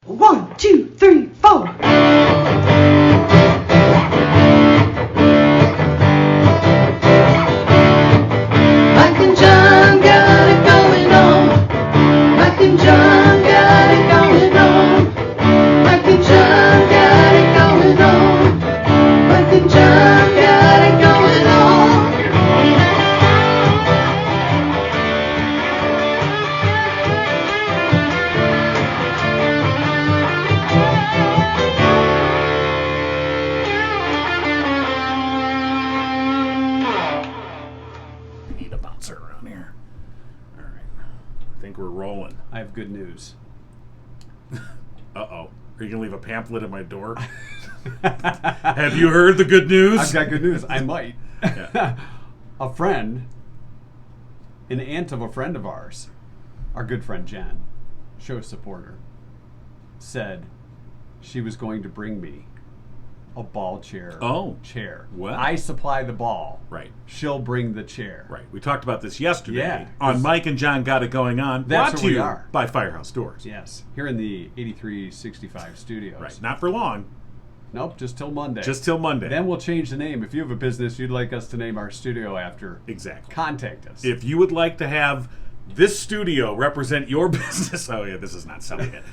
1, 2, 3, 4. Mike and John got it going on. Mike and John got it going on. Mike and John got it going on. Mike and John got it going on. Need a bouncer around here. All right. I think we're rolling. I have good news. Uh-oh. Are you going to leave a pamphlet at my door? Have you heard the good news? I've got good news. I might. Yeah. A friend, an aunt of a friend of ours, our good friend Jen, show supporter, said she was going to bring me a ball chair. Oh. Chair. What? I supply the ball. Right. She'll bring the chair. Right. We talked about this yesterday Yeah, on Mike and John Got It Going On. That's brought to where we you are. by Firehouse Doors. Yes. Here in the 8365 studios. Right. Not for long. Nope, just till Monday. Just till Monday. Then we'll change the name. If you have a business you'd like us to name our studio after, Exactly. contact us. If you would like to have this studio represent your business, oh yeah, this is not selling it.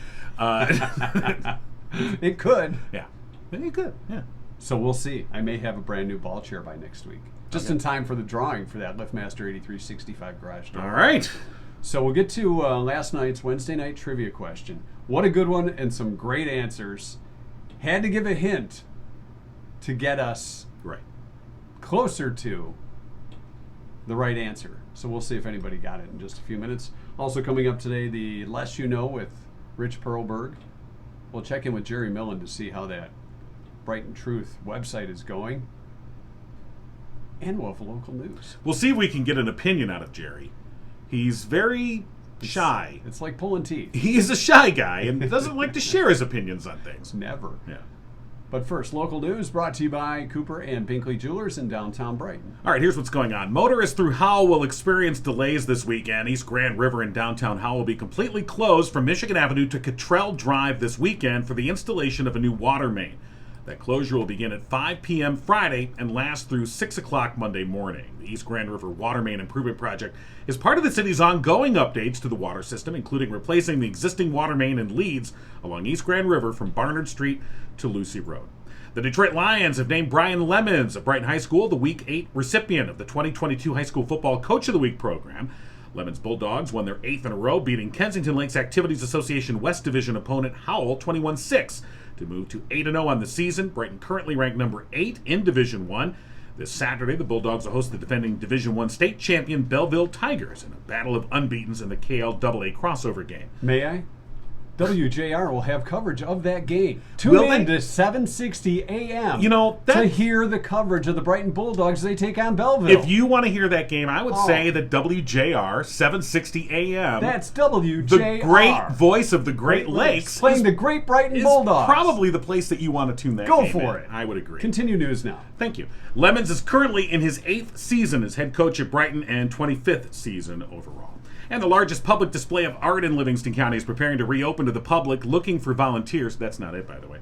It could. Yeah, you could. Yeah. So we'll see. I may have a brand new ball chair by next week. Just in time for the drawing for that LiftMaster 8365 garage door. All right. So we'll get to last night's Wednesday night trivia question. What a good one and some great answers. Had to give a hint to get us Right. closer to the right answer. So we'll see if anybody got it in just a few minutes. Also coming up today, the Less You Know with Rich Perlberg. We'll check in with Jerry Millen to see how that Brighton Truth website is going. And we'll have local news. We'll see if we can get an opinion out of Jerry. He's very shy. It's like pulling teeth. He is a shy guy and doesn't like to share his opinions on things. Never. Yeah. But first, local news brought to you by Cooper and Binkley Jewelers in downtown Brighton. All right, here's what's going on. Motorists through Howell will experience delays this weekend. East Grand River in downtown Howell will be completely closed from Michigan Avenue to Cottrell Drive this weekend for the installation of a new water main. That closure will begin at 5 p.m. Friday and last through 6 o'clock Monday morning. The East Grand River Water Main Improvement Project is part of the city's ongoing updates to the water system, including replacing the existing water main and leads along East Grand River from Barnard Street to Lucy Road. The Detroit Lions have named Brian Lemons of Brighton High School the Week 8 recipient of the 2022 High School Football Coach of the Week program. Lemons Bulldogs won their 8th in a row, beating Kensington Lakes Activities Association West Division opponent Howell 21-6 to move to 8-0 on the season. Brighton currently ranked number 8 in Division 1. This Saturday, the Bulldogs will host the defending Division 1 state champion Belleville Tigers in a battle of unbeatens in the KLAA crossover game. May I? WJR will have coverage of that game. Will Tune in they? to 7:60 a.m. You know, to that, heir the coverage of the Brighton Bulldogs as they take on Belleville. if you want to hear that game, I would say that WJR 760 AM, That's WJR. the great voice of the Great Lakes, playing is, the great Brighton is Bulldogs. probably the place that you want to tune that Go game for in. it. I would agree. Continue news now. Thank you. Lemons is currently in his 8th season as head coach at Brighton and 25th season overall. And the largest public display of art in Livingston County is preparing to reopen to the public, looking for volunteers. That's not it, by the way.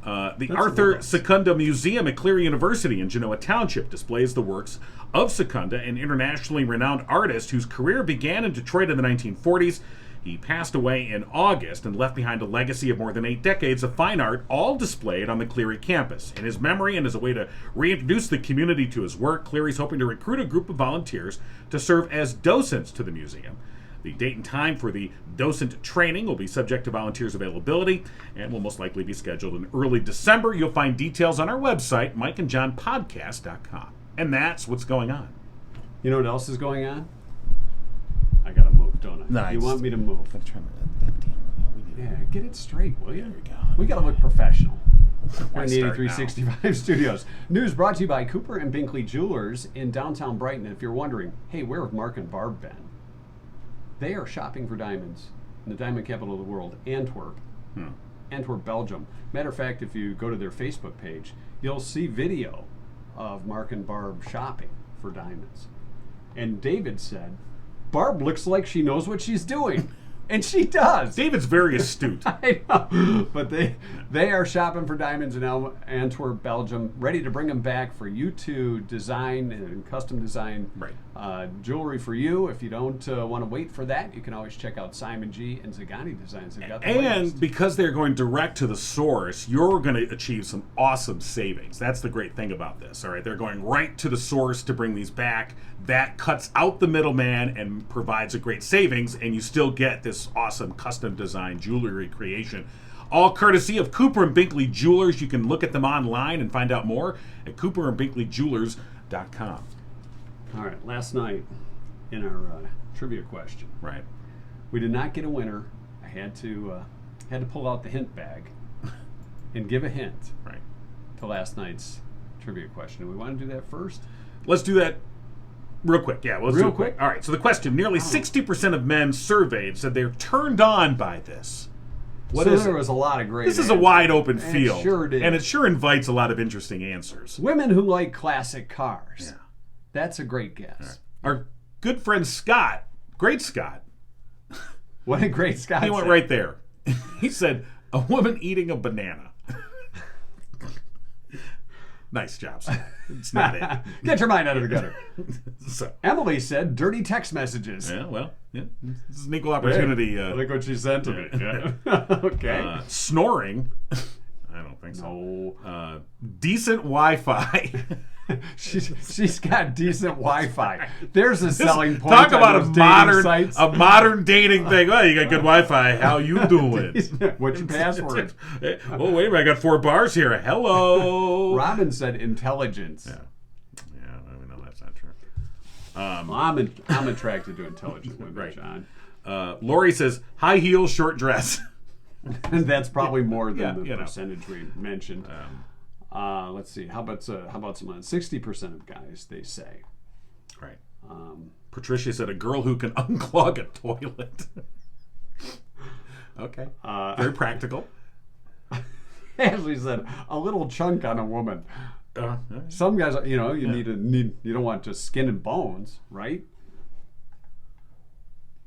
The Arthur Secunda Museum at Cleary University in Genoa Township displays the works of Secunda, an internationally renowned artist whose career began in Detroit in the 1940s. He passed away in August and left behind a legacy of more than 8 decades of fine art, all displayed on the Cleary campus. In his memory and as a way to reintroduce the community to his work, Cleary's hoping to recruit a group of volunteers to serve as docents to the museum. The date and time for the docent training will be subject to volunteers' availability and will most likely be scheduled in early December. You'll find details on our website, mikeandjohnpodcast.com. And that's what's going on. You know what else is going on? I gotta move, don't I? Nice. You want me to move? Yeah, get it straight, will you? There we go. We gotta look professional. We're Why in the start 8365 studios. News brought to you by Cooper and Binkley Jewelers in downtown Brighton. And if you're wondering, hey, where have Mark and Barb been? They are shopping for diamonds in the diamond capital of the world, Antwerp. Antwerp, Belgium. Matter of fact, if you go to their Facebook page, you'll see video of Mark and Barb shopping for diamonds. And David said, Barb looks like she knows what she's doing. And she does. David's very astute. I know. But they are shopping for diamonds in Antwerp, Belgium, ready to bring them back for you to design and custom design jewelry for you. If you don't want to wait for that, you can always check out Simon G and Zagani Designs. They've got the latest. Because they're going direct to the source, you're going to achieve some awesome savings. That's the great thing about this. All right, they're going right to the source to bring these back. That cuts out the middleman and provides a great savings, and you still get this awesome custom design jewelry creation. All courtesy of Cooper and Binkley Jewelers. You can look at them online and find out more at cooperandbinkleyjewelers.com. All right, last night in our trivia question, Right. we did not get a winner. I had to pull out the hint bag and give a hint Right. to last night's trivia question. Do we want to do that first? Let's do that real quick. Yeah, let's Real do it quick? All right, so the question, nearly 60% of men surveyed said they're turned on by this. What so is there it? was a lot of great This is a answers. wide open And field. It sure did. And it sure invites a lot of interesting answers. Women who like classic cars. Yeah. That's a great guess. Our good friend Scott, great Scott, What a great Scott he went said. right there. He said, a woman eating a banana. Nice job, Scott. It's not it. Get your mind out of the gutter. So, Emily said dirty text messages. yeah, well, yeah, this is an equal opportunity. Hey, look what she sent to me. Yeah. Okay. Snoring. I don't think so. No. Decent Wi-Fi. She's got decent Wi-Fi. There's a selling point. Talk on about those dating sites. a modern dating thing. Well, you got good Wi-Fi. How you doing? What's your password? Oh, wait a minute. I got 4 bars here. Hello. Robin said intelligence. Yeah, we know that's not true. I'm attracted to intelligent women, Right. John. Lori says high heels, short dress. That's probably more than Yeah, the you know. percentage we mentioned. Let's see. How about some? 60% of guys, they say. Right. Patricia said a girl who can unclog a toilet. Okay. Very practical. Ashley said a little chunk on a woman. Yeah. Some guys, you don't want just skin and bones, right?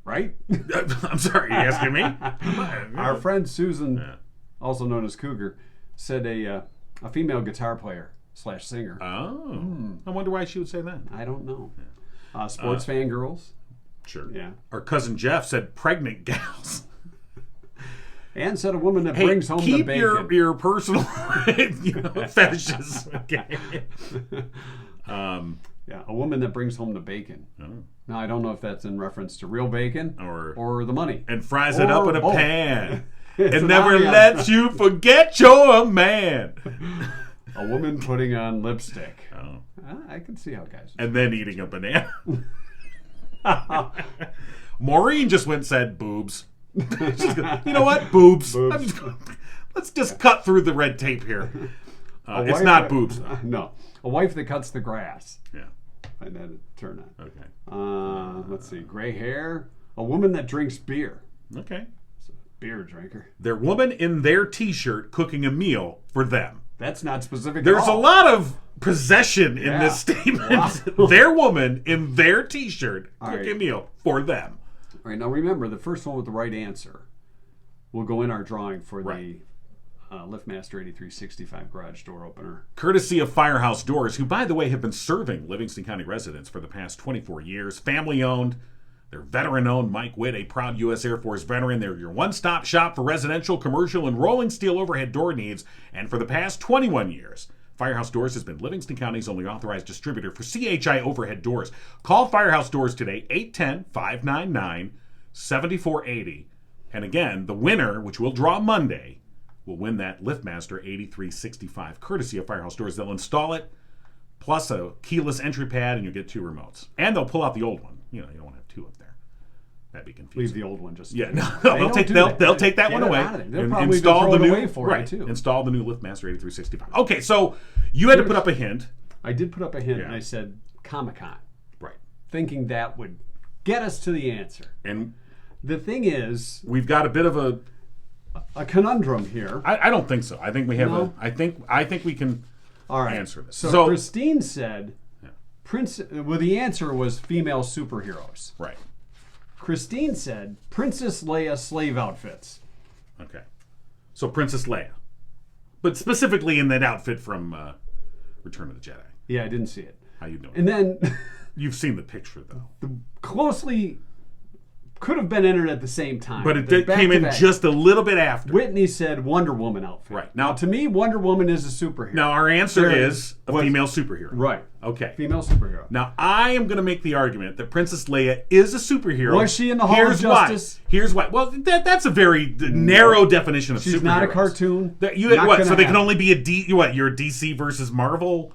Right? I'm sorry, are you asking me? Our friend Susan, Yeah. also known as Cougar, said a female guitar player / singer. Oh. I wonder why she would say that. I don't know. Sports fan girls. Sure. Yeah. Our cousin Jeff said pregnant gals. And said a woman that Hey, brings home the keep bacon. your personal fetishes. Okay. Yeah, a woman that brings home the bacon. Oh. Now, I don't know if that's in reference to real bacon Or the money. And fries it up Or in a both. pan. It's It an never ambiance. lets you forget you're a man. A woman putting on lipstick. Oh. I can see how guys. And then eating a banana. Maureen just went and said boobs. She's gonna, you know what? Boobs. Boobs. I'm just gonna- let's just cut through the red tape here. A It's wife not that- boobs, though. No, a wife that cuts the grass. Yeah. Find that a turn on. Okay. Let's see. Gray hair. A woman that drinks beer. Okay. Beer drinker. Their woman in their T-shirt cooking a meal for them. That's not specific. There's at a all. lot of possession in Yeah. this statement. Wow. Their woman in their T-shirt All cooking right. a meal for them. All right. Now remember, the first one with the right answer will go in our drawing for Right. the LiftMaster 8365 garage door opener. Courtesy of Firehouse Doors, who, by the way, have been serving Livingston County residents for the past 24 years. Family-owned. They're veteran-owned. Mike Witt, a proud U.S. Air Force veteran. They're your one-stop shop for residential, commercial, and rolling steel overhead door needs. And for the past 21 years, Firehouse Doors has been Livingston County's only authorized distributor for CHI overhead doors. Call Firehouse Doors today, 810-599-7480. And again, the winner, which we'll draw Monday, will win that LiftMaster 8365, courtesy of Firehouse Doors. They'll install it, plus a keyless entry pad, and you'll get 2 remotes. And they'll pull out the old one. You know, you don't want to have 2 up there. That'd be Leave confusing. the old one just. Yeah, no, They they'll don't take do they'll take that Get one it away out of there. They'll and probably install throw the it new away for you, right. too. Install the new LiftMaster 8365. Okay, so you had to put up a hint, I did put up a hint, Yeah. and I said Comic-Con, right? thinking that would get us to the answer. And The thing is, we've got a bit of a. a conundrum here. I don't think so. I think we have No? I think we can All right. answer this. So, So- Christine said, the answer was female superheroes. right. Christine said Princess Leia slave outfits. Okay. So Princess Leia. But specifically in that outfit from Return of the Jedi. Yeah, I didn't see it. How you doing? And then You've seen the picture, though. closely could have been entered at the same time. But it They're back came to in back. just a little bit after. Whitney said Wonder Woman outfit. Right. Now, to me, Wonder Woman is a superhero. Now, our answer There is a was- female superhero. Right. Okay. Female superhero. Now, I am going to make the argument that Princess Leia is a superhero. Was she in the Hall of Here's Justice? Why. Here's why. Well, that's a very narrow definition of superheroes. She's not a cartoon. That Not what? gonna So they can happen. only be you're a DC versus Marvel.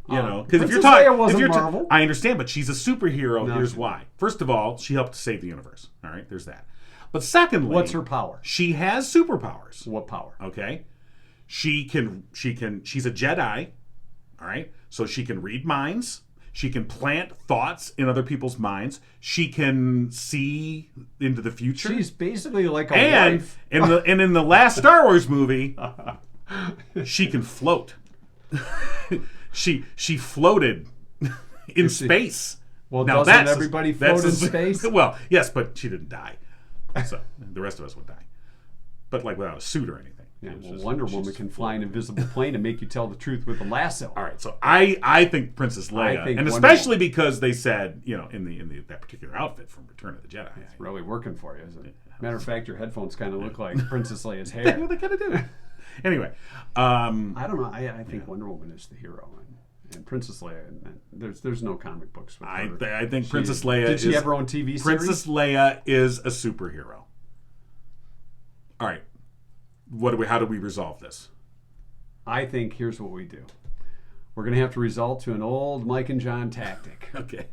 You know, because if you're Princess Leia talking, wasn't Marvel. I understand, but she's a superhero. No, Here's she why. First of all, she helped save the universe. All right, there's that. But secondly, What's her power? She has superpowers. What power? Okay, she's a Jedi. All right, so she can read minds. She can plant thoughts in other people's minds. She can see into the future. She's basically like a and wife. in the last Star Wars movie, she can float. she floated in space. Well, Now doesn't that's everybody float in space? Well, yes, but she didn't die. So the rest of us would die, but like without a suit or anything. Yeah, It was well, just- Wonder she's Woman just can fly an invisible plane and make you tell the truth with a lasso. All right, so I think Princess Leia, think and Wonder especially because they said, you know, in that particular outfit from Return of the Jedi. It's really working for you, isn't it? Matter of fact, your headphones kind of look like Princess Leia's hair. What they kind of do. Anyway, I don't know. I think Wonder Woman is the hero, and Princess Leia. And there's no comic books with her. I think Princess Leia Did she is have her own TV series? Princess Leia is a superhero. All right, how do we resolve this? I think here's what we do. We're going to have to resort to an old Mike and John tactic. Okay.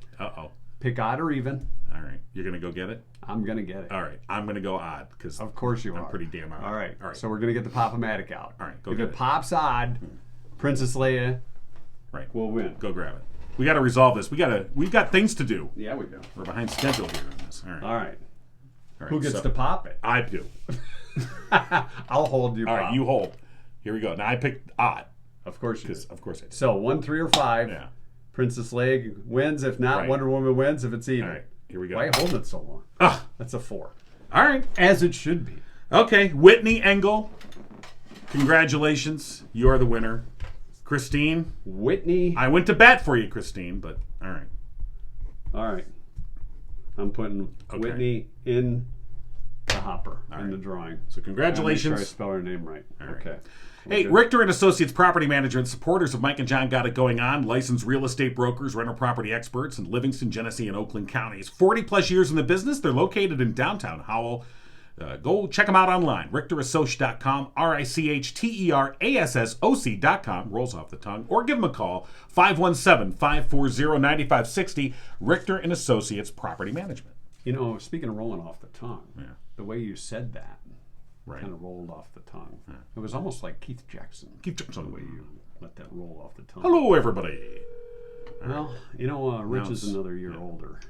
Pick odd or even. All right, you're gonna go get it. I'm going to get it. All right, I'm gonna go odd because Of course you I'm are. pretty damn odd. All right. All right. So we're going to get the Pop-o-Matic out. All right, go If get it it. pops odd, Princess Leia Right. will win. Go grab it. We got to resolve this. We've got things to do. Yeah, we do. We're behind schedule here on this. All right. All right. All right, Who gets so to pop it? I do. I'll hold you. All right, you hold. Here we go. Now I picked odd Of course you do. because of course I did. So 1, 3, or 5. Yeah. Princess Leia wins. If not, Right. Wonder Woman wins. If it's even. All right. Here we go. Why are you holding it so long? Ah, That's a 4. all right. As it should be. Okay. Whitney Engel. Congratulations. You are the winner. Christine. Whitney. I went to bat for you, Christine, but all right. All right. I'm putting Okay. Whitney in the hopper in right. the drawing. So Make congratulations. sure I spell her name right. right. Okay. Hey, Richter and Associates Property Management, supporters of Mike and John Got It Going On, licensed real estate brokers, rental property experts in Livingston, Genesee, and Oakland counties. 40 plus years in the business. They're located in downtown Howell. Go check them out online. RichterAssoc.com, RichterAssoc.com, rolls off the tongue, or give them a call, 517-540-9560, Richter and Associates Property Management. You know, speaking of rolling off the tongue, Yeah. the way you said that Right. kind of rolled off the tongue. It was almost like Keith Jackson. Keep The way you let that roll off the tongue. Hello, everybody. Well, you know, Rich Now is it's- another year older.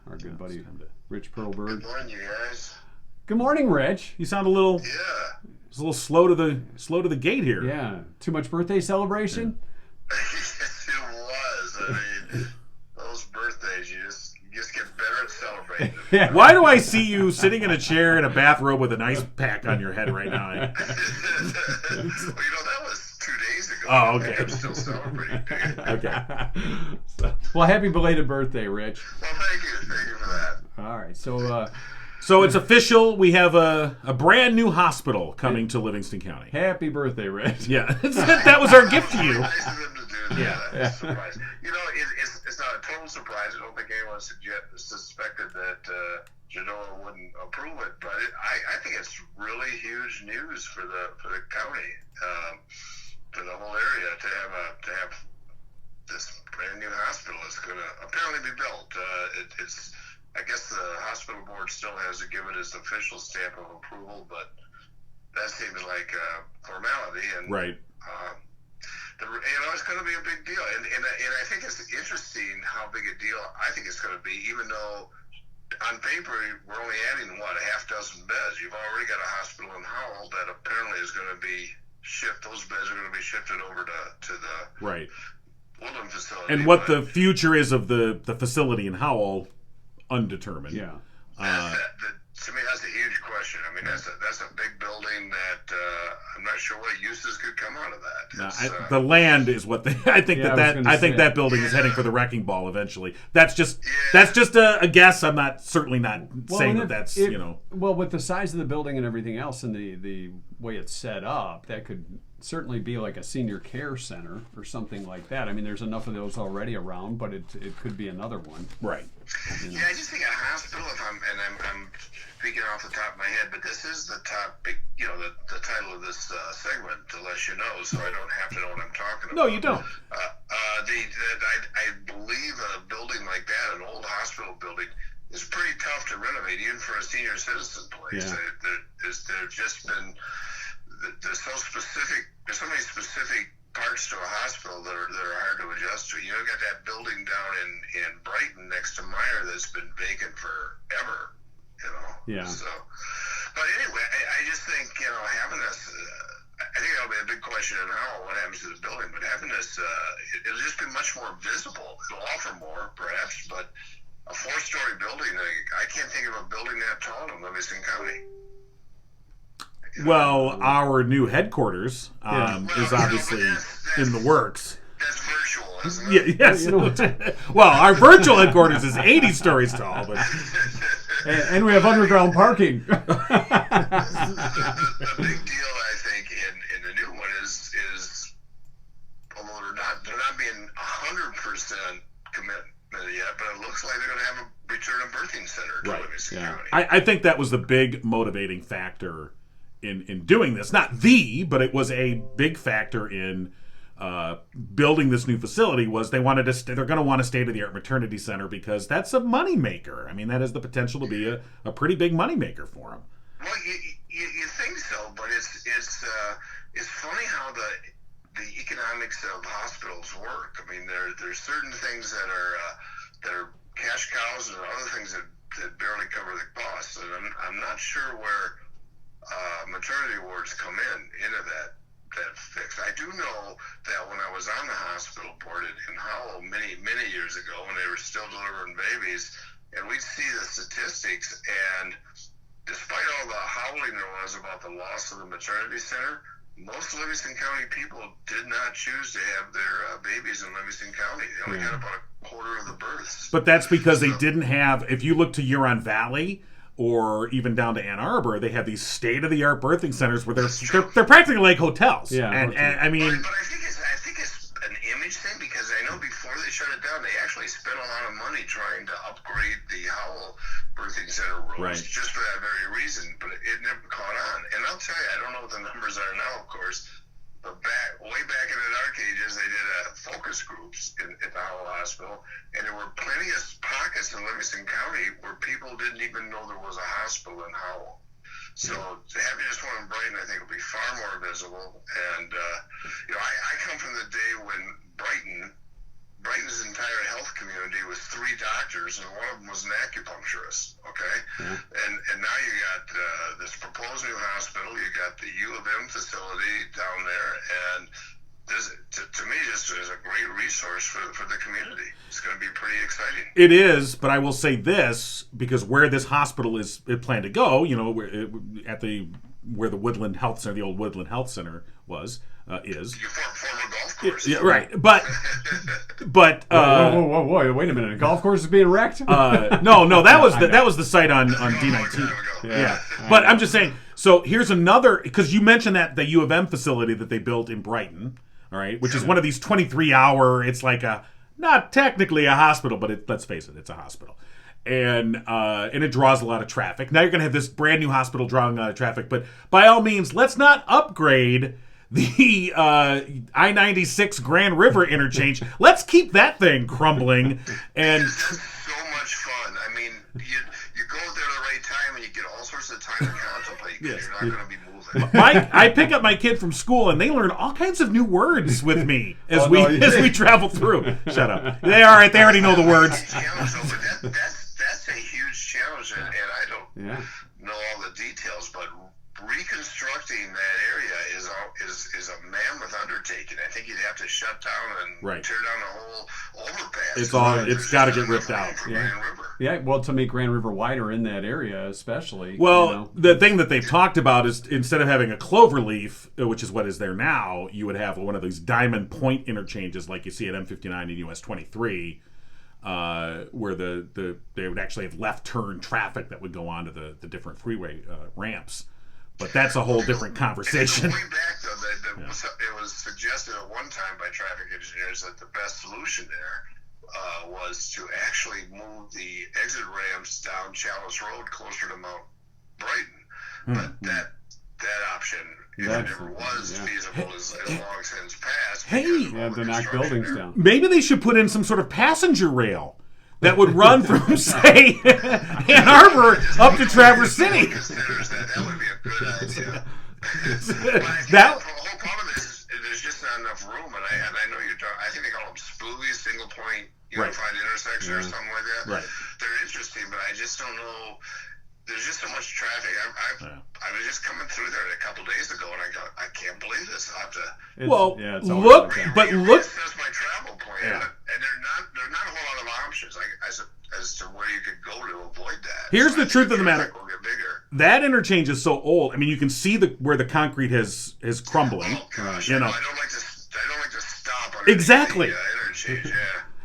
Our good buddy, time to- Rich Perlberg. Good morning, you guys. Good morning, Rich. You sound a little, Yeah. it's a little slow to the gate here. Yeah. Too much birthday celebration? Yes, it was. I mean, those birthdays, you just get better at celebrating. Yeah. Why do I see you sitting in a chair in a bathrobe with an ice pack on your head right now? Well, that was 2 days ago. Oh, okay. I'm still celebrating. Okay. Well, happy belated birthday, Rich. Well, thank you. Thank you for that. All right. So, So it's official. We have a brand new hospital coming to Livingston County. happy birthday, Rich. Yeah, that was our gift to you. Nice of them to do that. Yeah. I'm surprised. You know, it's not a total surprise. I don't think anyone suspected that Genoa wouldn't approve it, but I think it's really huge news for the county, for the whole area to have this brand new hospital that's going to apparently be built. It's I guess the hospital board still has to give it its official stamp of approval, but that seems like a formality. And Right. it's going to be a big deal, and I think it's interesting how big a deal I think it's going to be, even though on paper we're only adding a half dozen beds. You've already got a hospital in Howell that apparently is going to be those beds are going to be shifted over to the Right. Woodland facility. And what but- the future is of the facility in Howell, undetermined. Yeah. To me, that's a huge question. I mean, that's a big building that I'm not sure what uses could come out of that. The land is what they. I think that building is heading for the wrecking ball eventually. That's just a guess. I'm certainly not saying that's Well, with the size of the building and everything else, and the way it's set up, that could certainly be like a senior care center or something like that. I mean, there's enough of those already around, but it could be another one. Right. Yeah, I just think a hospital. I'm speaking off the top of my head, but this is the topic, the title of this segment, to let you know, so I don't have to know what I'm talking about. No, you don't. I believe a building like that, an old hospital building, is pretty tough to renovate, even for a senior citizen place. Yeah. There's just been, there's so specific, there's so many specific parts to a hospital that are hard to adjust to. You got that building down in Brighton next to Meyer that's been vacant forever. Yeah. So, but anyway, I just think having this. I think that'll be a big question in how what happens to this building. But having this, it'll just be much more visible. It'll offer more, perhaps. But a 4-story building, I can't think of a building that tall in Livingston County. Well, our new headquarters is obviously in the works. That's virtual, isn't it? Yes. Well, our virtual headquarters is 80 stories tall, but. And we have underground parking. The big deal, I think, in the new one is although they're not being 100% committed yet, but it looks like they're going to have a return of birthing center to Livingston County. I think that was the big motivating factor in doing this. Not but it was a big factor in building this new facility. Was they're going to want a state-of-the-art maternity center because that's a moneymaker. I mean, that has the potential to be a pretty big moneymaker for them. Well, you think so, but it's funny how the economics of hospitals work. I mean, there's certain things that are cash cows, and other things that barely cover the costs. And I'm not sure where maternity wards come into that fix. I do know that when I was on the hospital board in Howell many years ago, when they were still delivering babies, and we'd see the statistics, and despite all the howling there was about the loss of the maternity center, most Livingston County people did not choose to have their babies in Livingston County. They only had about a quarter of the births. But that's because they didn't have, if you look to Huron Valley or even down to Ann Arbor, they have these state-of-the-art birthing centers where they're practically like hotels. Yeah, and I mean, but I think it's an image thing, because I know before they shut it down, they actually spent a lot of money trying to upgrade the Howell birthing center rooms, just for that very reason. But it never caught on. And I'll tell you, I don't know what the numbers are now, of course. But way back in the dark ages, they did focus groups at the Howell Hospital, and there were plenty of pockets in Livingston County where people didn't even know there was a hospital in Howell. So having this one in Brighton, I think, will be far more visible. And I come from the day when Brighton's entire health community was 3 doctors, and one of them was an acupuncturist. Okay, and now you got this proposed new hospital. You got the U of M facility down there, and this, to me, just is a great resource for the community. It's going to be pretty exciting. It is, but I will say this, because where this hospital is planned to go, where the Woodland Health Center, the old Woodland Health Center is. Your former golf course. Yeah, right. But whoa, wait a minute. A golf course is being wrecked? No, that was the site on D19. Yeah. But I'm just saying, so here's another, because you mentioned that the U of M facility that they built in Brighton, all right, which is one of these 23-hour, it's like not technically a hospital, but let's face it, it's a hospital. And it draws a lot of traffic. Now you're going to have this brand new hospital drawing a lot of traffic, but by all means, let's not upgrade the I-96 Grand River interchange. Let's keep that thing crumbling. And it's so much fun. I mean, you go there at the right time, and you get all sorts of time to contemplate, because you're not going to be moving. I pick up my kid from school, and they learn all kinds of new words with me as we travel through. Shut up. They already know the words. That's a huge challenge, and I don't know all the details, but reconstructing that area is a mammoth undertaking. I think you'd have to shut down and tear down the whole overpass. It's got to get ripped out. Grand River. Yeah, well, to make Grand River wider in that area, especially. Well, the thing that they've talked about is instead of having a clover leaf, which is what is there now, you would have one of these diamond point interchanges like you see at M59 and US 23, where they would actually have left turn traffic that would go onto the different freeway ramps. But that's a whole different conversation. Way back, though, it was suggested at one time by traffic engineers that the best solution there was to actually move the exit ramps down Chalice Road closer to Mount Brighton. But that option, if it ever was feasible, is long since passed. Hey, you have to knock buildings down. Maybe they should put in some sort of passenger rail that would run from, say, Ann Arbor up to Traverse City. That would be a good idea. The whole problem is there's just not enough room, and I know you're talking. I think they call them spoolies, single point unified intersection or something like that. Right. They're interesting, but I just don't know. There's just so much traffic. I was just coming through there a couple days ago, and I go, I can't believe this. I have to. Look. That's my travel plan, and there's not a whole lot of options as to where you could go to avoid that. Here's the truth of the matter. Will get bigger. That interchange is so old. I mean, you can see where the concrete is crumbling. Oh gosh, you know. I don't like to stop under Exactly. the interchange. Yeah.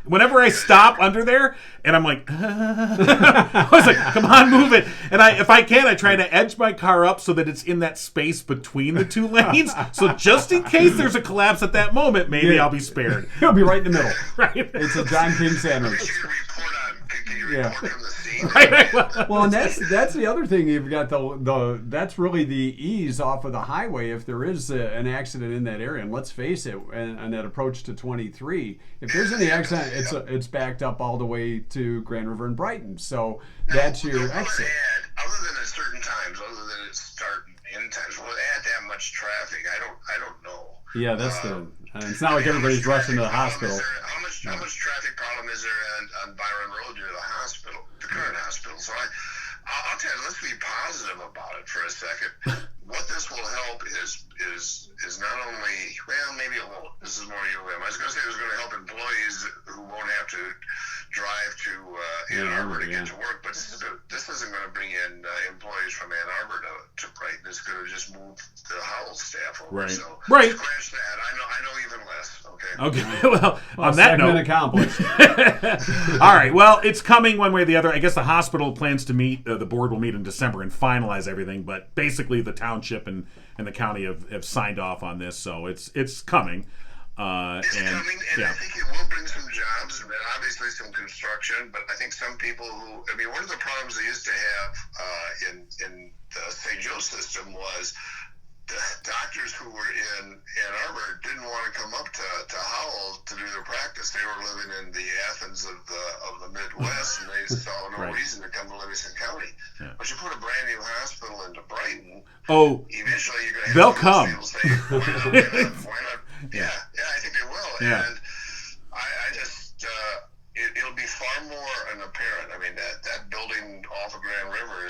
Whenever I stop under there, and I'm like, I was like, come on, move it. And if I can, I try to edge my car up so that it's in that space between the two lanes. So just in case there's a collapse at that moment, maybe I'll be spared. He'll be right in the middle. Right. It's a John King sandwich. Can you report from the scene? Right. Well, and that's the other thing. You've got that's really the ease off of the highway if there is an accident in that area. And let's face it, and that approach to 23, if there's any accident, it's backed up all the way to Grand River and Brighton. So that's your exit. Other than at certain times, other than at start and end times, will it add that much traffic? I don't know. Yeah, that's it's not like everybody's rushing to the hospital. How much traffic problem is there on Byron Road near the hospital, the current hospital? So I'll tell you, let's be positive about it for a second. What this will help is not only, well, maybe it won't. This is more UM. I was going to say it was going to help employees who won't have to drive to Ann Arbor to get to work, but this isn't going to bring in employees from Ann Arbor to Brighton. It's going to just move the Howell staff over. Right. So Right. scratch that. I know even less. Okay. Okay. Well, on that segment note, accomplished. all right. Well, it's coming one way or the other. I guess the hospital plans to meet. The board will meet in December and finalize everything. But basically, the township and the county have signed off on this, so it's coming. It's coming, and I think it will bring some jobs and obviously some construction. But I think some people one of the problems they used to have in the St. Joe system was the doctors who were in Ann Arbor didn't want to come up to Howell to do their practice. They were living in the Athens of the Midwest, and they saw no reason to come to Livingston County. Yeah. But you put a brand new hospital into Brighton. Oh, eventually you're going to have they'll come. Say, why not? Yeah, I think they will. Yeah. And I just it'll be far more apparent. I mean, that building off of Grand River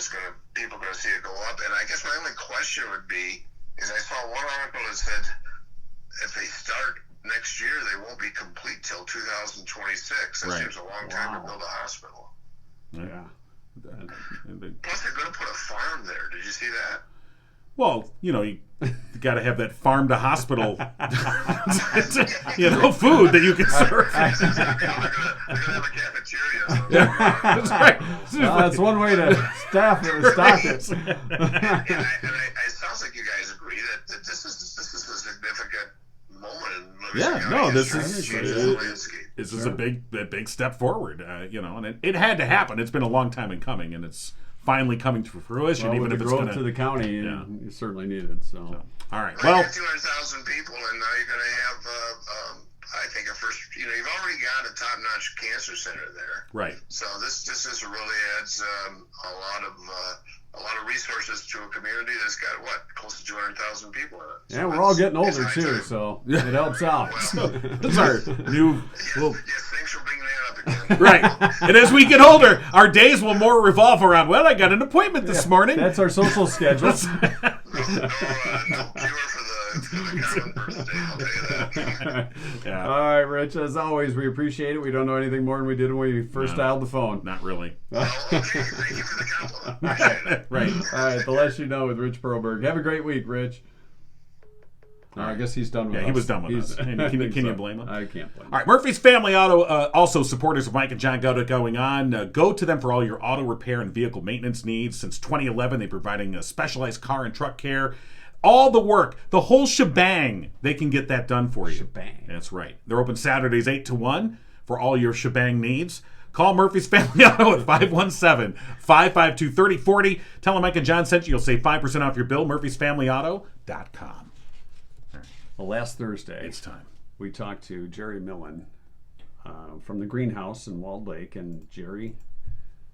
people are going to see it go up. And I guess my only question would be is I saw one article that said if they start next year, they won't be complete till 2026. That seems a long time to build a hospital. Yeah. Plus, they're going to put a farm there. Did you see that? Well, you got to have that farm to hospital, food that you can serve. They're going to have a cafeteria. That's right. That's one way to stock it. It sounds like you guys agree that this is a significant moment in Livingston County history. This is a big step forward, and it had to happen. It's been a long time in coming, and it's finally coming to fruition. Well, even with if the it's growth to the county, you certainly need it. So. All right. Well, Well, 200,000 people, and now you're going to have, I think, you've already got a top-notch cancer center there. right. So this just really adds a lot of resources to a community that's got close to 200,000 people in it. Yeah, we're all getting older too, so it helps out. That's our new. Yes, thanks for bringing that up again. Right. And as we get older, our days will more revolve around, well, I got an appointment this morning. That's our social schedule. No cure for the it's been a common birthday, I'll tell you that. Yeah. All right, Rich, as always, we appreciate it. We don't know anything more than we did when we first dialed the phone. Not really. Well, okay, thank you for the compliment. Appreciate it. Right. All right, the less you know with Rich Broberg. Have a great week, Rich. I guess he's done with us. Yeah, he was done with us. I Can think you so. blame him? I can't blame him. All right, Murphy's Family Auto, also supporters of Mike and John Got It Going On. Go to them for all your auto repair and vehicle maintenance needs. Since 2011, they're providing specialized car and truck care. All the work, the whole shebang, they can get that done for you. Shebang. That's right. They're open Saturdays 8 to 1 for all your shebang needs. Call Murphy's Family Auto at 517-552-3040. Tell them Mike and John sent you. You'll save 5% off your bill. Murphy'sFamilyAuto.com. Well, last Thursday, It's time. we talked to Jerry Millen from the greenhouse in Walled Lake, and Jerry,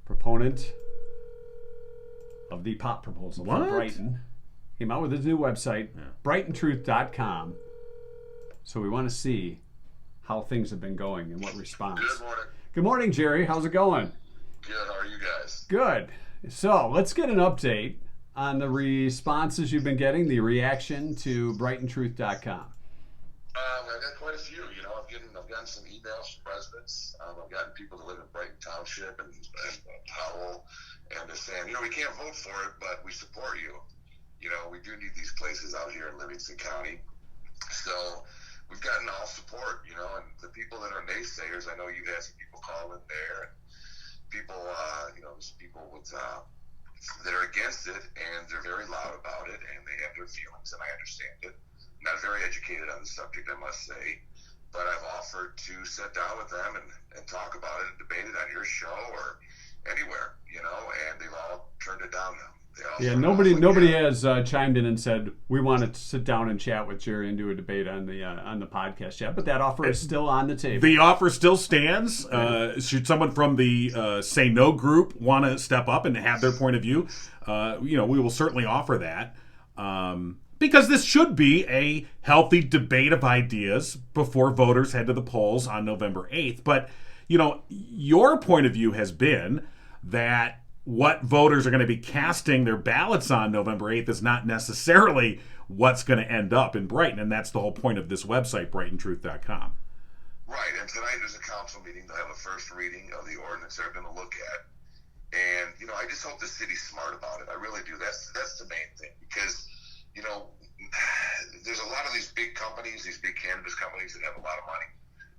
proponent of the pot proposal What? for Brighton, came out with his new website, BrightonTruth.com. So we want to see how things have been going and what response. Good morning. Good morning, Jerry. How's it going? Good, how are you guys? Good. So let's get an update on the responses you've been getting, the reaction to BrightonTruth.com. I've got quite a few. I've gotten some emails from residents. I've gotten people that live in Brighton Township and Powell, and they're saying, we can't vote for it, but we support you. We do need these places out here in Livingston County. So we've gotten all support, and the people that are naysayers, I know you've had some people call in there, and people, there's people with that are against it, and they're very loud about it, and they have their feelings, and I understand it. Not very educated on the subject, I must say, but I've offered to sit down with them and talk about it and debate it on your show or anywhere, and they've all turned it down now. Yeah, nobody has chimed in and said we want to sit down and chat with Jerry and do a debate on the podcast yet, but that offer is still on the table. The offer still stands. Should someone from the Say No group want to step up and have their point of view, we will certainly offer that. Because this should be a healthy debate of ideas before voters head to the polls on November 8th. But, your point of view has been that what voters are going to be casting their ballots on November 8th is not necessarily what's going to end up in Brighton. And that's the whole point of this website, BrightonTruth.com. Right, and tonight there's a council meeting. They'll have a first reading of the ordinance they're going to look at. And, I just hope the city's smart about it. I really do. That's the main thing. Because, there's a lot of these big companies, these big cannabis companies that have a lot of money.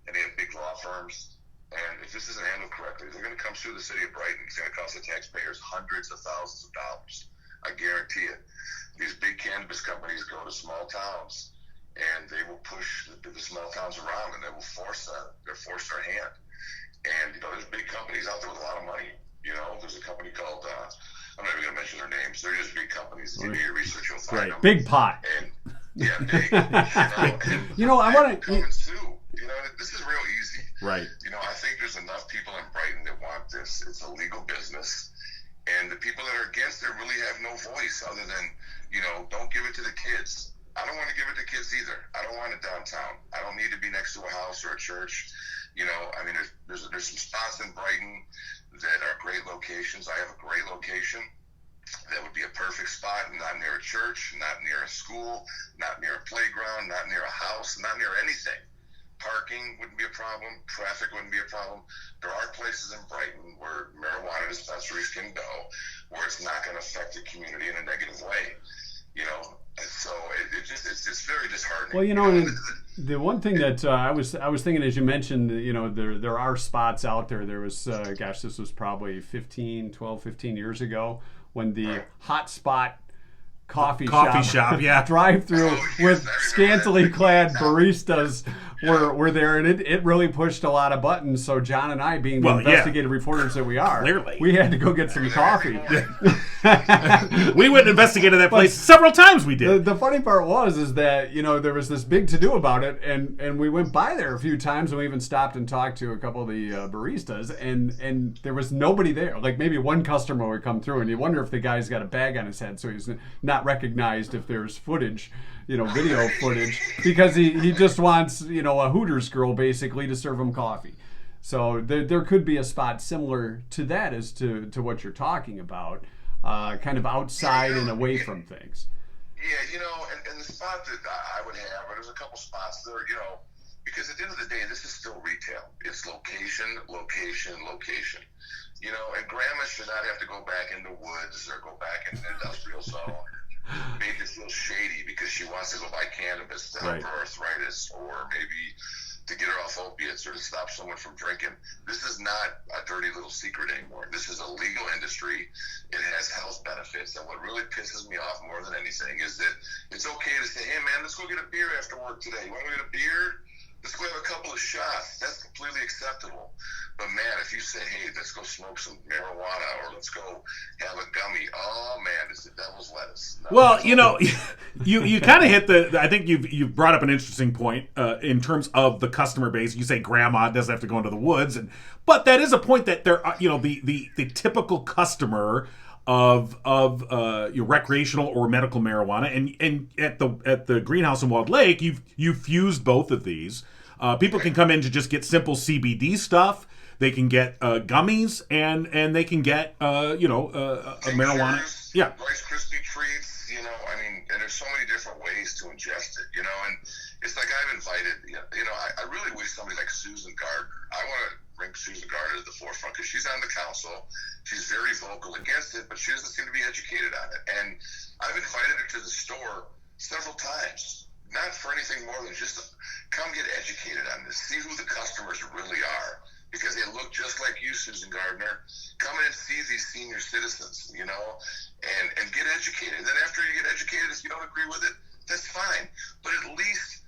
And they have big law firms. And if this isn't handled correctly, they're going to come sue the city of Brighton. It's going to cost the taxpayers hundreds of thousands of dollars. I guarantee it. These big cannabis companies go to small towns, and they will push the small towns around, and they will force their hand. And, there's big companies out there with a lot of money. There's a company called, I'm not even going to mention their names. They're just big companies. If you do your research, you'll find them. Big pot. And, yeah, big. I want to come and sue. This is real easy. Right. I think there's enough people in Brighton that want this. It's a legal business. And the people that are against it really have no voice other than, don't give it to the kids. I don't want to give it to kids either. I don't want it downtown. I don't need to be next to a house or a church. There's some spots in Brighton that are great locations. I have a great location that would be a perfect spot, not near a church, not near a school, not near a playground, not near a house, not near anything. Parking wouldn't be a problem. Traffic wouldn't be a problem. There are places in Brighton where marijuana dispensaries can go where it's not going to affect the community in a negative way. So it's very disheartening. Well, the one thing that I was thinking, as you mentioned, there are spots out there. There was, this was probably 15 years ago when the hot spot coffee shop yeah. drive-through with scantily clad baristas were there, and it really pushed a lot of buttons. So John and I, being the investigative reporters that we are, Clearly. we had to go get some coffee. We went and investigated that place several times. We did. The funny part is that there was this big to do about it, and we went by there a few times, and we even stopped and talked to a couple of the baristas, and there was nobody there. Like maybe one customer would come through, and you wonder if the guy's got a bag on his head, so he's not recognized if there's footage, video footage, because he just wants a Hooters girl basically to serve him coffee. So there could be a spot similar to that as to what you're talking about, kind of outside and away from things. Yeah, and the spot that I would have, or there's a couple spots there, because at the end of the day, this is still retail. It's location, location, location. And grandma should not have to go back into woods or go back into the industrial zone, make it feel shady because she wants to go buy cannabis to help her arthritis, or maybe to get her off opiates or to stop someone from drinking. This is not a dirty little secret anymore. This is a legal industry. It has health benefits. And what really pisses me off more than anything is that it's okay to say, hey, man, let's go get a beer after work today. You want to get a beer? Let's go have a couple of shots. That's completely acceptable. But, man, if you say, hey, let's go smoke some marijuana or let's go have a gummy, oh, man, it's the devil's lettuce. No, well, you kind of hit I think you've brought up an interesting point in terms of the customer base. You say grandma doesn't have to go into the woods, but that is a point that there are, the typical customer of your recreational or medical marijuana, and at the greenhouse in Walled Lake, you've fused both of these. People can come in to just get simple CBD stuff. They can get gummies, and they can get a marijuana. Yeah. Rice Krispie treats, and there's so many different ways to ingest it, and it's like I've invited, I really wish somebody like Susan Gardner, I want to bring Susan Gardner to the forefront because she's on the council. She's very vocal against it, but she doesn't seem to be educated on it. And I've invited her to the store several times, not for anything more than just to come get educated on this, see who the customers really are, because they look just like you, Susan Gardner. Come in and see these senior citizens, and get educated. And then after you get educated, if you don't agree with it, that's fine. But at least,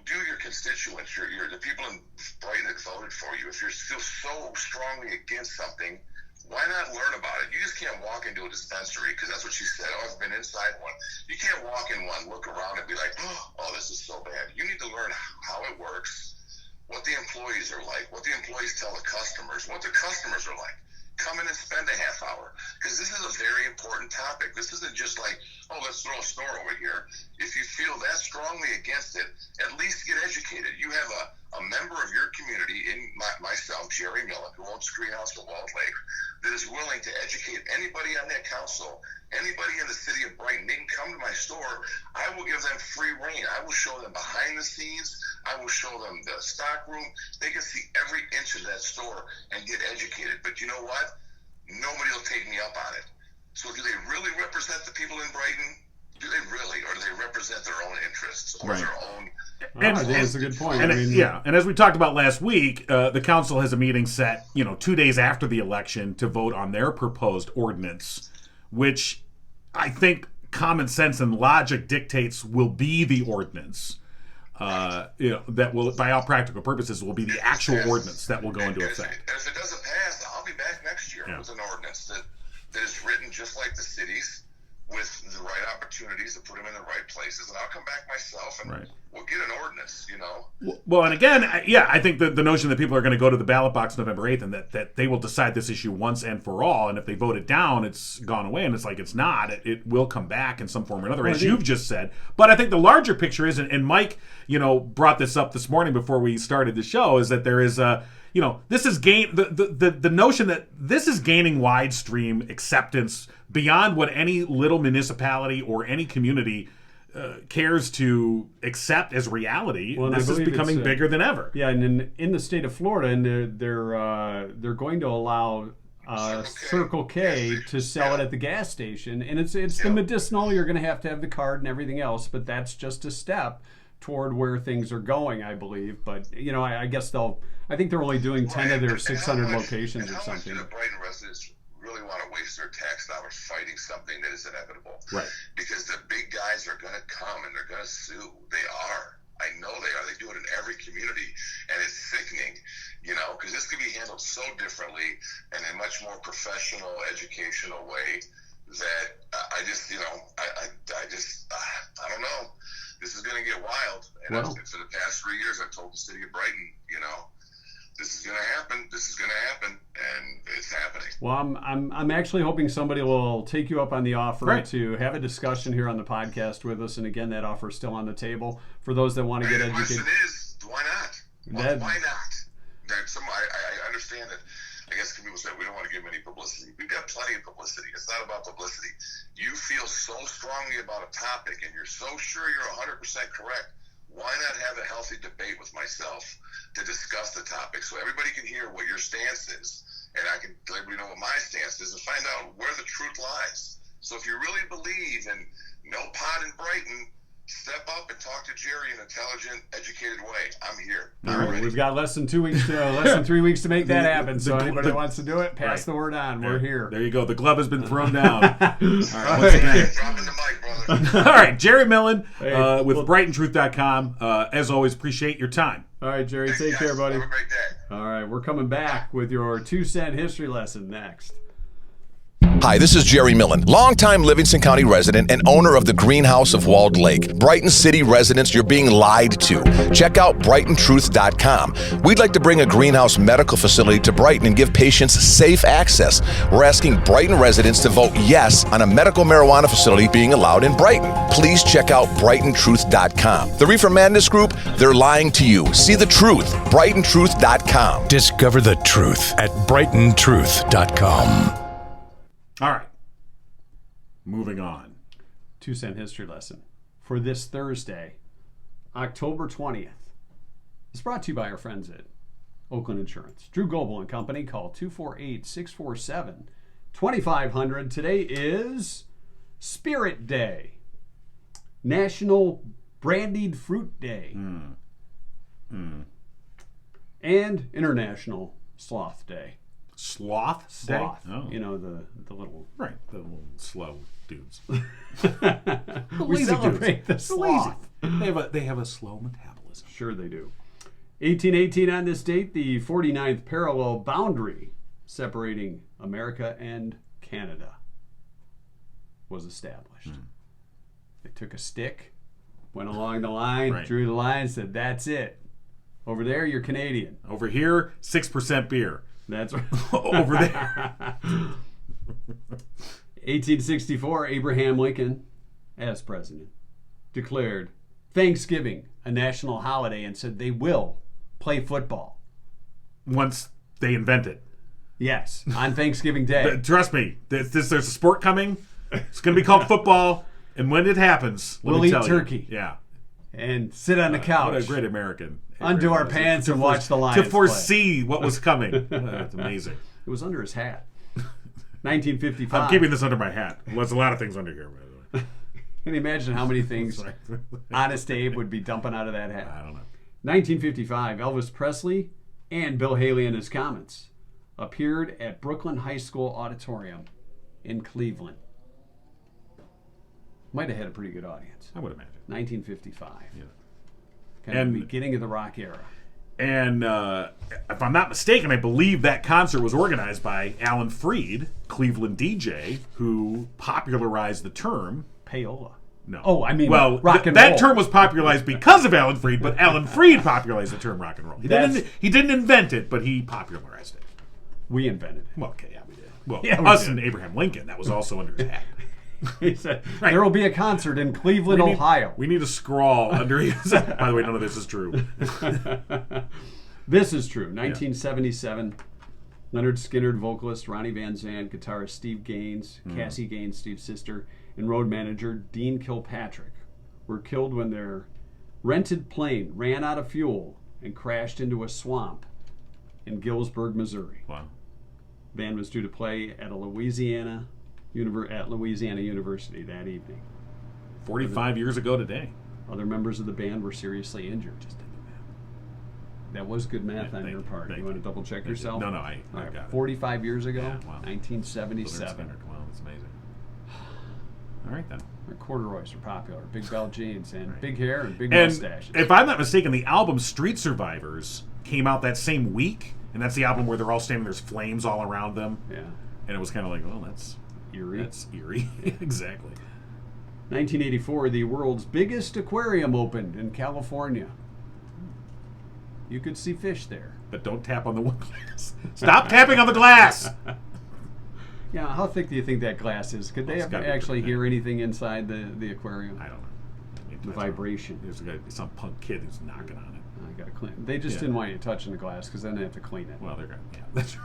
do your constituents, the people in Brighton that voted for you. If you feel so strongly against something, why not learn about it? You just can't walk into a dispensary, because that's what she said. Oh, I've been inside one. You can't walk in one, look around, and be like, oh, this is so bad. You need to learn how it works, what the employees are like, what the employees tell the customers, what the customers are like. Come in and spend a half hour, because this is a very important topic. This isn't just like, oh, let's throw a store over here. If you feel that strongly against it, at least get educated. You have a member of your community, myself, Jerry Millen, who owns Greenhouse at Walled Lake, that is willing to educate anybody on that council, anybody in the city of Brighton. They can come to my store. I will give them free reign. I will show them behind the scenes. I will show them the stock room. They can see every inch of that store and get educated. But you know what? Nobody will take me up on it. So do they really represent the people in Brighton? Do they really? Or do they represent their own interests or their own... I think that's a good point. And as we talked about last week, the council has a meeting set, 2 days after the election to vote on their proposed ordinance, which I think common sense and logic dictates will be the ordinance. That will, by all practical purposes, will be the actual ordinance that will go into effect. And if it doesn't pass, I'll be back next year with an ordinance that is written just like the cities, with the right opportunities to put them in the right places, and I'll come back myself and we'll get an ordinance, Well, and again, I think the notion that people are going to go to the ballot box November 8th and that they will decide this issue once and for all, and if they vote it down, it's gone away, and it's like it's not. It will come back in some form or another, as you've just said. But I think the larger picture is, and Mike, brought this up this morning before we started the show, is that there is this is the notion that this is gaining wide stream acceptance beyond what any little municipality or any community cares to accept as reality. Well, this is becoming bigger than ever. Yeah, and in the state of Florida, and they're going to allow Circle K to sell it at the gas station, and it's the medicinal. You're going to have the card and everything else, but that's just a step toward where things are going, I believe. But I guess I think they're only doing 10 of their 600 locations or something. How much do the Brighton residents really want to waste their tax dollars fighting something that is inevitable? Right. Because the big guys are going to come and they're going to sue. They are. I know they are. They do it in every community, and it's sickening, because this could be handled so differently and in a much more professional, educational way that I don't know. This is going to get wild. And for the past 3 years, I've told the city of Brighton, this is going to happen. This is going to happen, and it's happening. Well, I'm actually hoping somebody will take you up on the offer to have a discussion here on the podcast with us. And again, that offer is still on the table for those that want to get educated. The question is, why not? Why not? I understand that. I guess people say we don't want to give them any publicity. We've got plenty of publicity. It's not about publicity. You feel so strongly about a topic and you're so sure you're 100% correct. Why not have a healthy debate with myself to discuss the topic so everybody can hear what your stance is, and I can let everybody know what my stance is and find out where the truth lies. So if you really believe in no pot in Brighton, step up and talk to Jerry in an intelligent, educated way. I'm here. All right, we've got less than 3 weeks to make that happen. So anybody that wants to do it, pass the word on. We're here. There you go. The glove has been thrown down. All right, Dropping the mic, brother. all right, Jerry Millen with BrightonTruth.com. As always, appreciate your time. All right, Jerry, take care, buddy. Have a great day. All right, we're coming back with your 2-cent history lesson next. Hi, this is Jerry Millen, longtime Livingston County resident and owner of the Greenhouse of Walled Lake. Brighton City residents, you're being lied to. Check out BrightonTruth.com. We'd like to bring a greenhouse medical facility to Brighton and give patients safe access. We're asking Brighton residents to vote yes on a medical marijuana facility being allowed in Brighton. Please check out BrightonTruth.com. The Reefer Madness Group, they're lying to you. See the truth. BrightonTruth.com. Discover the truth at BrightonTruth.com. All right. Moving on. 2-cent history lesson for this Thursday, October 20th. It's brought to you by our friends at Oakland Insurance. Drew Goebel and Company. Call 248-647-2500. Today is Spirit Day. National Brandied Fruit Day. And International Sloth Day. Sloth Day? Sloth. Oh. You know, the little... Right, the little slow dudes. We celebrate the sloth. They have a slow metabolism. Sure they do. 1818 on this date, the 49th parallel boundary separating America and Canada was established. They took a stick, went along the line, Right. drew the line, said, that's it. Over there, you're Canadian. Over here, 6% beer. That's right. Over there. 1864, Abraham Lincoln, as president, declared Thanksgiving a national holiday and said they will play football. Once they invent it. Yes, on Thanksgiving Day. Trust me, there's a sport coming. It's going to be called football. And when it happens, let We'll me eat tell turkey. You, yeah. And sit on the couch. What a great American. Undo our pants and watch the Lions to foresee what was coming. That's amazing. It was under his hat. 1955. I'm keeping this under my hat. Well, there's a lot of things under here, by the way. Can you imagine how many things Sorry. Honest Abe would be dumping out of that hat? I don't know. 1955, Elvis Presley and Bill Haley in his Comets appeared at Brooklyn High School Auditorium in Cleveland. Might have had a pretty good audience. I would imagine. 1955. Yeah. Kind of the beginning of the rock era. And if I'm not mistaken, I believe that concert was organized by Alan Freed, Cleveland DJ, who popularized the term Payola. No. Oh, I mean, well, rock and that roll. term was popularized because of Alan Freed, but Alan Freed popularized the term rock and roll. He didn't invent it, but he popularized it. We invented it. Well, okay, yeah, we did. Well, Yeah, we us did. and Abraham Lincoln, that was also under his hat. He said, Right. there will be a concert in Cleveland, Ohio. We need a scrawl under his. By the way, none of this is true. This is true. 1977, Leonard Skinner, vocalist Ronnie Van Zant, guitarist Steve Gaines, Cassie Gaines, Steve's sister, and road manager Dean Kilpatrick were killed when their rented plane ran out of fuel and crashed into a swamp in Gillsburg, Missouri. Wow. Band was due to play at Louisiana University that evening. 45 years ago today. Other members of the band were seriously injured. Just did the math. That was good math on your part. You want to double check yourself? No, I All right, got it. 45 years ago, Yeah, wow. 1977. Wow, that's amazing. All right, then. Our corduroys are popular. Big belt jeans and big hair and big And mustaches. if I'm not mistaken, the album Street Survivors came out that same week, and that's the album where they're all standing, there's flames all around them. Yeah. And it was kind of like, well, that's Eerie. That's eerie. Exactly. 1984, the world's biggest aquarium opened in California. You could see fish there. But don't tap on the wood glass. Stop tapping on the glass! Yeah, how thick do you think that glass is? Could they It's gotta be actually pretty hear anything inside the aquarium? I don't know. I mean, The that's vibration. There's some punk kid who's knocking on it. I gotta clean. They just Yeah. didn't want you touching the glass because then they have to clean it. Well, they're going to. Yeah, that's true.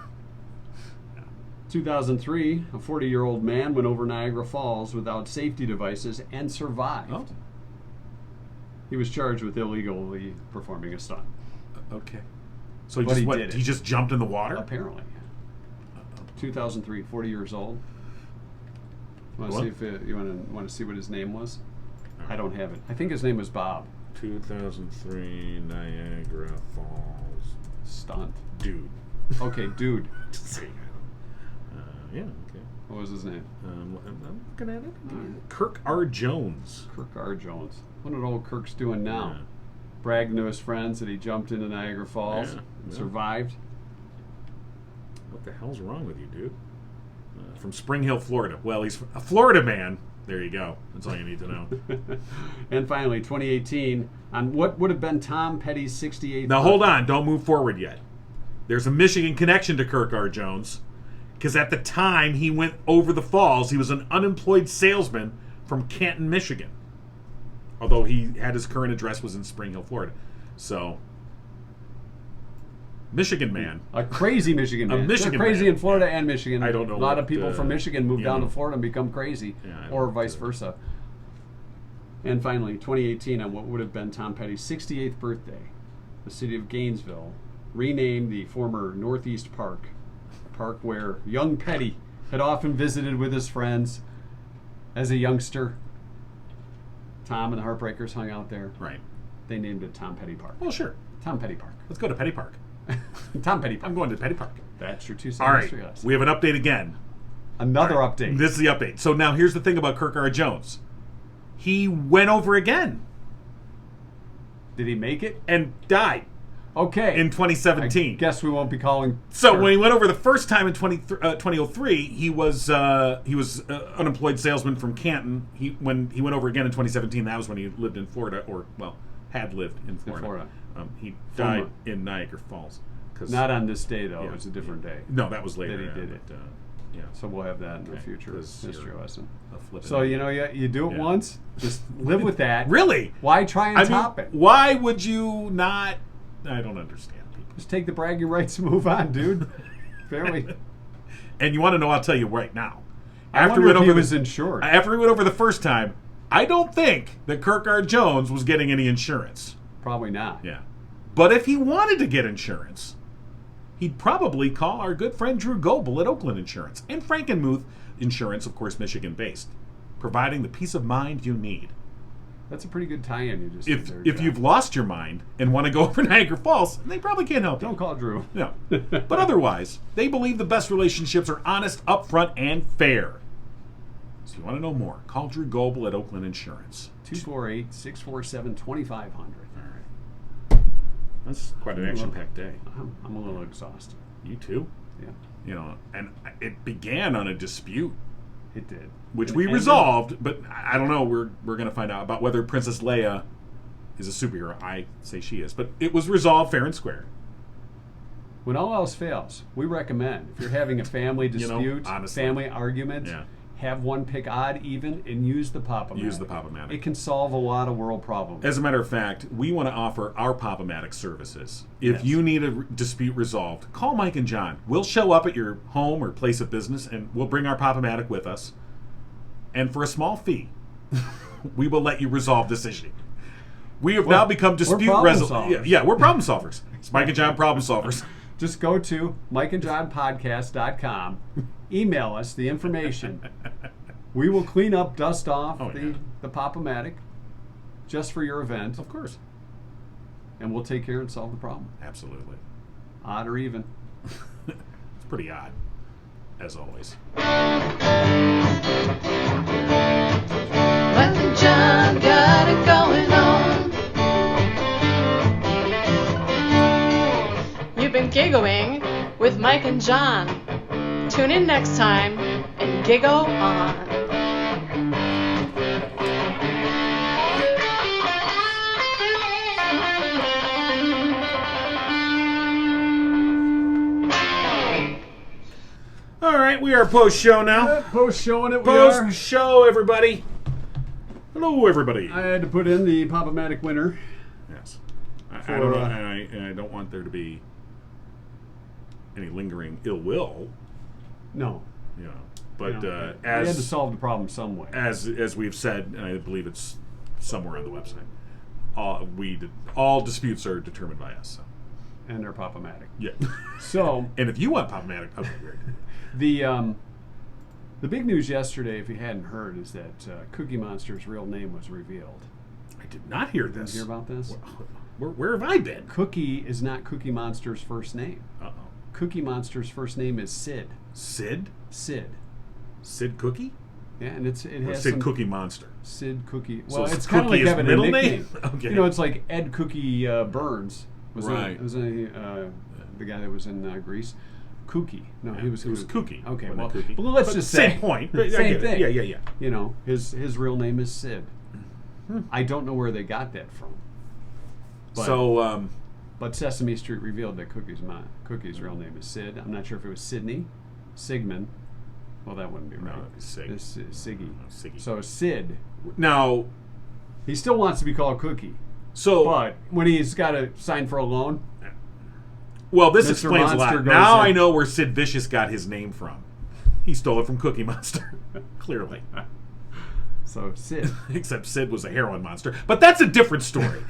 2003, a 40-year-old man went over Niagara Falls without safety devices and survived. Oh, He was charged with illegally performing a stunt. okay. So he But just he what? did it. He just jumped in the water. Apparently. 2003, 40 years old. Want to What? see if you want to see what his name was? I don't have it. I think his name was Bob. 2003 Niagara Falls Stunt. dude. Okay, dude. Yeah. Okay. What was his name? I'm looking at it. Kirk R. Jones. Kirk R. Jones. What did old Kirk's doing now? Yeah. Bragging to his friends that he jumped into Niagara Falls Yeah, and yeah. survived. What the hell's wrong with you, dude? From Spring Hill, Florida. Well, he's a Florida man. There you go. That's all you need to know. And finally, 2018, on what would have been Tom Petty's 68th. Now, hold on. Don't move forward yet. There's a Michigan connection to Kirk R. Jones. Because at the time he went over the falls, he was an unemployed salesman from Canton, Michigan. Although he had his current address was in Spring Hill, Florida. So, Michigan man. A crazy Michigan man. Michigan They're crazy man. in Florida and Michigan. I don't know A lot what, of people from Michigan move you down know. to Florida and become crazy, Yeah, I or don't, vice versa. And finally, 2018, on what would have been Tom Petty's 68th birthday, the city of Gainesville renamed the former Northeast Park, a park where young Petty had often visited with his friends as a youngster. Tom and the Heartbreakers hung out there. Right. They named it Tom Petty Park. Well, sure. Tom Petty Park. Let's go to Petty Park. Tom Petty Park. I'm going to Petty Park. That's your 2 cents. All right. We have an update again. Another All right. update. This is the update. So now here's the thing about Kirk R. Jones. He went over again Did he make it? and died Okay. in 2017. I guess we won't be calling. So when he went over the first time in 2003, he was unemployed salesman from Canton. When he went over again in 2017, that was when he lived in Florida, or well, had lived in Florida. He died Former. in Niagara Falls. Not on this day though. Yeah. It's a different day. No, that was later. That he did yeah, it. but, yeah. So we'll have that in the Okay, future 'cause history you're lesson. a flippin' So you do it Yeah. once. Just live with that. Really? Why try and I mean, top it? why would you not? I don't understand people. Just take the bragging rights and move on, dude. Fairly. And you want to know? I'll tell you right now. I wonder if he was insured. After we went over the first time, I don't think that Kirk R. Jones was getting any insurance. Probably not. Yeah. But if he wanted to get insurance, he'd probably call our good friend Drew Goebel at Oakland Insurance and Frankenmuth Insurance, of course, Michigan-based, providing the peace of mind you need. That's a pretty good tie-in you just did there, If John. you've lost your mind and want to go over Niagara Falls, they probably can't help you. Don't call Drew. No. But otherwise, they believe the best relationships are honest, upfront, and fair. So if you want to know more, call Drew Goebel at Oakland Insurance. 248-647-2500. All right. That's quite an action-packed day. I'm a little exhausted. You too? Yeah, You know, and it began on a dispute, it did. which And we ended- resolved, but I don't know. We're going to find out about whether Princess Leia is a superhero. I say she is, but it was resolved fair and square. When all else fails, we recommend if you're having a family You know, dispute, honestly. family argument, Yeah. have one pick odd, even, and use the Pop-o-Matic. Use the Pop-o-Matic. It can solve a lot of world problems. As a matter of fact, we want to offer our Pop-o-Matic services. If Yes. you need a dispute resolved, call Mike and John. We'll show up at your home or place of business, and we'll bring our Pop-o-Matic with us. And for a small fee, we will let you resolve this issue. We have now become dispute problem resolution. solvers. Yeah, we're problem solvers. It's Mike and John problem solvers. Just go to mikeandjohnpodcast.com, email us the information. We will clean up, dust off Oh, yeah. the Pop-o-Matic just for your event, Of course. and we'll take care and solve the problem. Absolutely. Odd or even. It's pretty odd, as always. Mike and John got it going on. You've been giggling with Mike and John. Tune in next time and giggle on. All right, we are post-show now. Post showing it, we are. Post-show, everybody. Hello, everybody. I had to put in the Pop-o-Matic winner. Yes. I For, don't know. I don't want there to be any lingering ill will No. You know, but You know, we as had to solve the problem some way. as we've said, and I believe it's somewhere on the website, all disputes are determined by us. So. And they're Pop-o-Matic. Yeah. So And if you want Pop-o-Matic, okay, great. the big news yesterday, if you hadn't heard, is that Cookie Monster's real name was revealed. I did not hear this. Did you hear about this? Where have I been? Cookie is not Cookie Monster's first name. Uh-oh. Cookie Monster's first name is Sid. Sid? Sid. Sid Cookie? Yeah, and it Or has Sid some Cookie Monster? Sid Cookie. So Well, it's kind of Cookie like is having middle a name? nickname. Okay. You know, it's like Ed Cookie Burns. Right. Was the guy that was in Greece? Kooky. No, he was. It was Kooky. Okay, Wasn't well, it Kooky? well, let's But just same say point. Same I get it. thing. Yeah. You know, his real name is Sid. I don't know where they got that from. But, So, but Sesame Street revealed that Cookie's real name is Sid. I'm not sure if it was Sydney, Sigmund. Well, that wouldn't be right. it'd be Sig. It's Siggy. Siggy. So Sid. now, He still wants to be called Cookie, so but when he's got to sign for a loan, well, this Mr. explains a Monster lot. goes Now in. I know where Sid Vicious got his name from. He stole it from Cookie Monster, clearly. so Sid. Except Sid was a heroin monster, but that's a different story,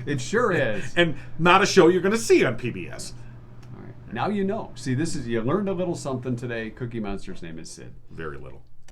It sure is. and not a show you're going to see on PBS. All right. Now you know. See, you learned a little something today. Cookie Monster's name is Sid. Very little.